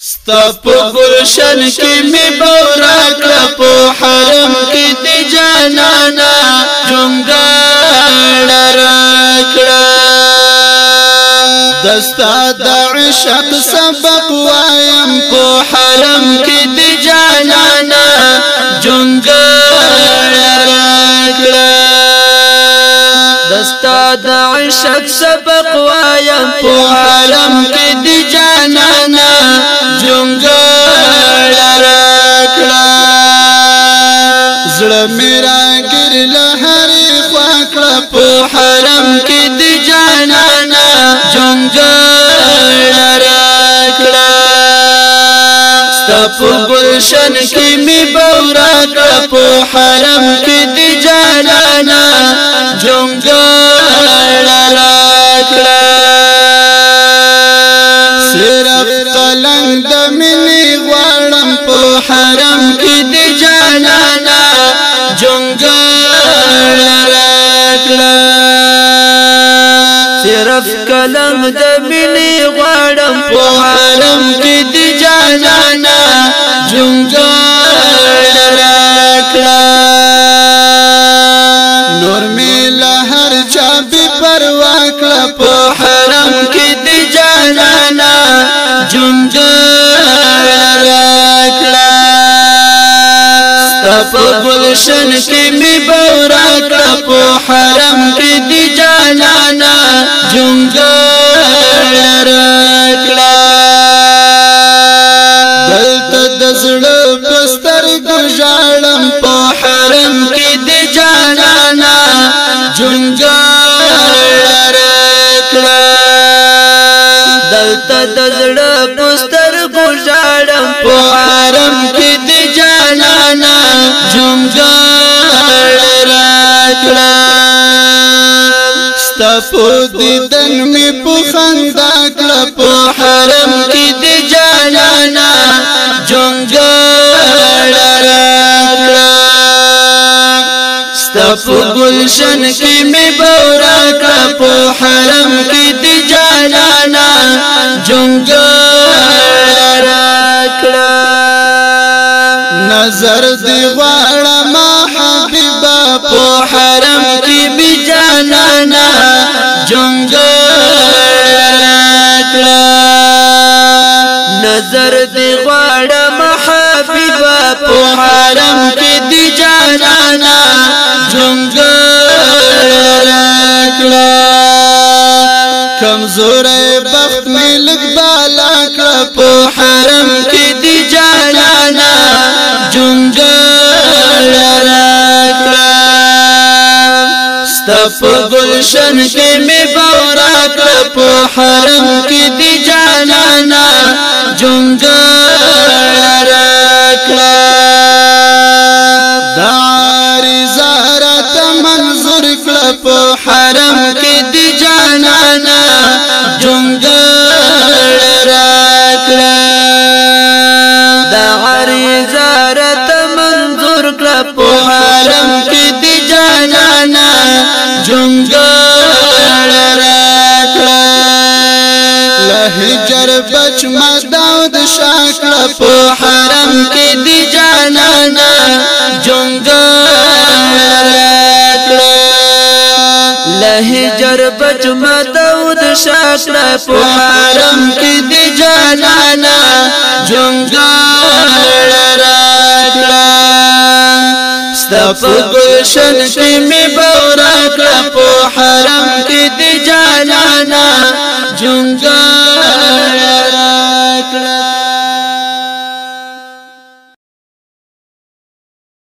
ستا په گلشن کی می بورا کړه په حرم کې د جانانا جونګړ راکړه دستا د عشق سبق وایم په حرم کې د جانانا جونګړ راکړه دستا د عشق سبق وایم په حرم کې د جانانا جونګړ راکړه زړه میرا ګر له هر خوا کړه په حرم کې د جانانا جونګړ راکړه ستا په گلشن کې می بورا کړه په حرم کې د جانانا جونګړ راکړه صرف قلنګ د مینې غواړم په حرم کې د جانانا جونګړ راکړه صرف قلنګ د مینې غواړم په حرم کې د جانانا جونګړ راکړه نور می له هر چا بې پروا کړه په حرم کې د جانانا جونګړ راکړه ستا په گلشن کې می بورا کړه په حرم کې د جانانا جونګړ راکړه دلته د زړه په سترګو ژاړم په حرم کې د جانانا جونګړ راکړه دلته د زړه په سترګو ژاړم په حرم کې د جانانا جونګړ راکړه ستا په دیدن می په خندا کړه په حرم کې د جانانا جونګړ راکړه ستا په گلشن کې می بورا کړه په حرم کې د جانانا جونګړ راکړه نظر دی غواړم حبیبا په حرم کې می جانانا جونګړ راکړه نظر دی غواړم حبیبا په حرم کې د جانانا جونګړ راکړه کمزور بخت می لګ بالا کړه په حرم کې د جانانا جونګړ راکړه ستا په گلشن کې می بورا کړه په حرم کې د جانانا جونګړ راکړه دا عارضه راته منظور کړه په حرم کې د جانانا جونګړ راکړه دا عارضه راته منظور کړه په حرم کې د جانانا جونګړ راکړه لهجر بچ ما داود شاکړه په حرم کې د جانانا جونګړ راکړه لهجر بچ ما داود شاکړه په حرم کې د جانانا جونګړ راکړه ستا په گلشن کې می بورا کړه په حرم کې د جانانا جونګړ